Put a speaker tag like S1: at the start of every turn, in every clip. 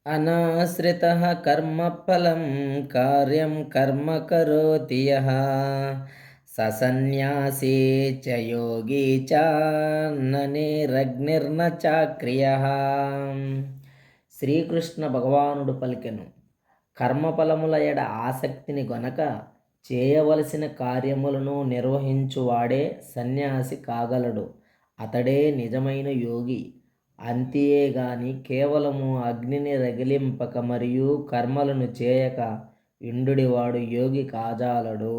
S1: అనాశ్రితః కర్మఫలం కార్యం కర్మ కరోతి యః స సన్యాసీ చ యోగి చ న నిరగ్నిర్న చాక్రియః. శ్రీకృష్ణ భగవానుడు పలికెను, కర్మఫలముల ఎడ ఆసక్తిని గొనక చేయవలసిన కార్యములను నిర్వహించువాడే సన్యాసి కాగలడు. అతడే నిజమైన యోగి. అంతేగాని కేవలము అగ్నిని రగిలింపక మరియు కర్మలను చేయక ఇండుడివాడు యోగి కాజాలడు.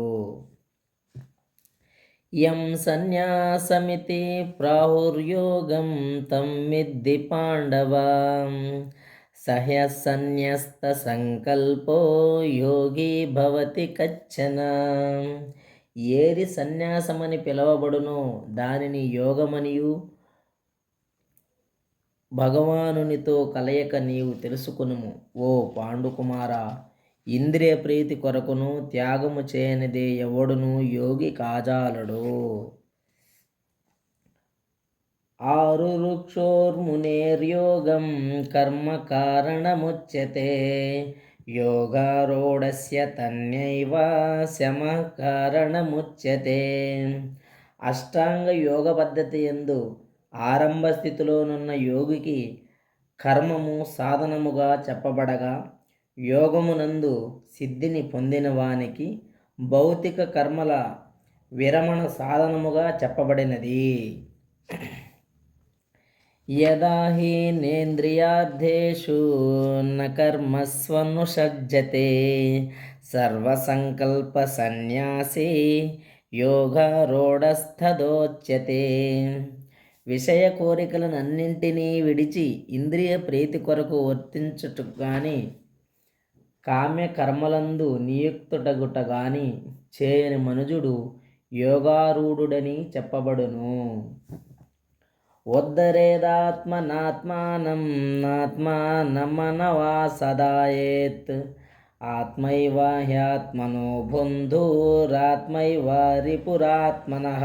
S1: యం సన్యాసమితి ప్రాహుర్యోగం తం విద్ధి పాండవ సన్యస్త సంకల్పో యోగి భవతి కచ్చన. ఏది సన్యాసమని పిలవబడునో దానిని యోగమనియు భగవానునితో కలయక నీవు తెలుసుకునుము. ఓ పాండుకుమారా, ఇంద్రియ ప్రీతి కొరకును త్యాగము చేయనిదే ఎవడును యోగి కాజాలడు. ఆరురుక్షోర్మునేర్యోగం కర్మ కారణముచ్యతే యోగారూఢస్య తన్యైవ శమ కారణముచ్యతే. అష్టాంగ యోగ పద్ధతి యందు ఆరంభ స్థితిలోనున్న యోగికి కర్మము సాధనముగా చెప్పబడగా, యోగమునందు సిద్ధిని పొందిన వానికి భౌతిక కర్మల విరమణ సాధనముగా చెప్పబడినది. యదా హి నేంద్రియార్థేషు న కర్మస్వనుషజ్జతే సర్వసంకల్ప సన్యాసి యోగారూఢస్థదోచ్యతే. విషయ కోరికలను అన్నింటినీ విడిచి ఇంద్రియ ప్రీతి కొరకు వర్తించుట గాని కామ్య కర్మలందు నియుక్తుడగుట గాని చేయని మనుజుడు యోగారూఢుడని చెప్పబడును. ఉద్ధరేదాత్మనాత్మానం నాత్మానమనవా సదాయేత్ ఆత్మైవ హ్యాత్మనో బంధురాత్మైవ రిపురాత్మనః.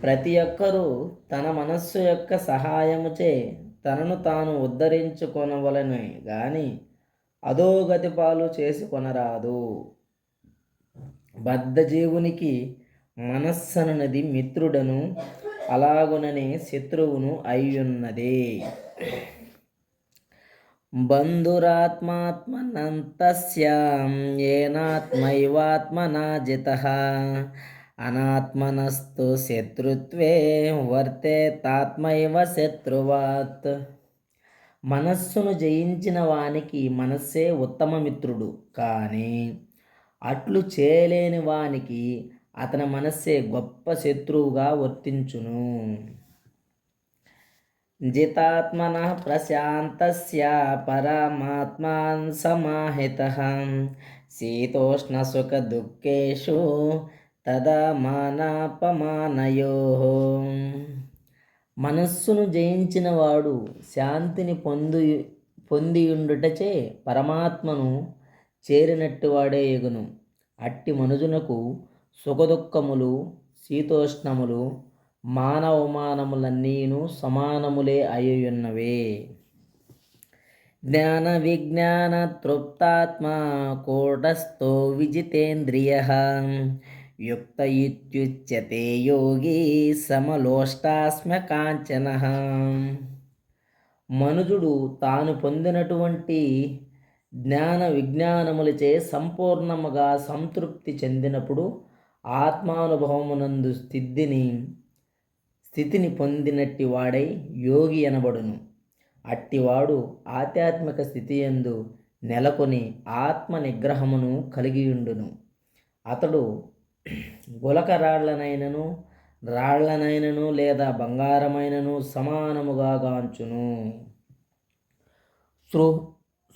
S1: ప్రతి ఒక్కరూ తన మనస్సు యొక్క సహాయముచే తనను తాను ఉద్ధరించుకొనవలెను గాని అధోగతి పాలు చేసుకొనరాదు. బద్ధజీవునికి మనస్సనునది మిత్రుడను అలాగుననే శత్రువును అయ్యున్నది. బంధురాత్మాత్మనంతస్య ఏనాత్మైవాత్మనా జితః అనాత్మనస్తు శత్రుత్వే వర్తేతాత్మైవ శత్రువాత్. మనస్సును జయించిన వానికి మనస్సే ఉత్తమ మిత్రుడు, కానీ అట్లు చేయలేని వానికి అతని మనస్సే గొప్ప శత్రువుగా వర్తించును. జితాత్మనః ప్రశాంతస్య పరమాత్మాన్ సమాహితః శీతోష్ణసుఖ దుఃఖేషు తదా మానాపమానయోః. మనస్సును జయించిన వాడు శాంతిని పొందియుండుటచే పరమాత్మను చేరినట్టు వాడే ఎగును. అట్టి మనుజునకు సుఖదుఖములు, శీతోష్ణములు, మానవమానములన్నీను సమానములే అయ్యున్నవే. జ్ఞాన విజ్ఞాన తృప్తాత్మా కూటస్థో విజితేంద్రియః యుక్త ఇత్యుచ్యతే యోగి సమలోష్టాస్మ్యకాంచనః. మనుజుడు తాను పొందినటువంటి జ్ఞాన విజ్ఞానములచే సంపూర్ణముగా సంతృప్తి చెందినప్పుడు ఆత్మానుభవమునందు స్థితిని పొందినట్టి వాడై యోగి అనబడును. అట్టివాడు ఆధ్యాత్మిక స్థితియందు నెలకొని ఆత్మ నిగ్రహమును కలిగియుండును. అతడు గులక రాళ్లనైనను లేదా బంగారమైనను సమానముగా గాంచును.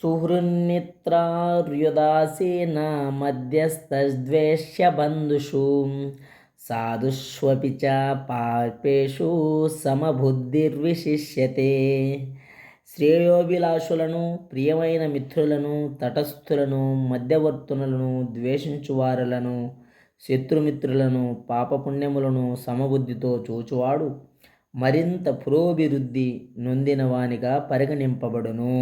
S1: సుహృన్మిత్రార్యుదాసీన మధ్యస్థద్వేష్య బంధుషు సాధుష్వపి చ పాపేషు సమబుద్ధిర్విశిష్యతే. శ్రేయోభిలాషులను, ప్రియమైన మిత్రులను, తటస్థులను, మధ్యవర్తులను, ద్వేషించువారులను, శత్రుమిత్రులను, పాపపుణ్యములను సమబుద్ధితో చూచువాడు మరింత పురోభివృద్ధి నొందినవానిగా పరిగణింపబడును.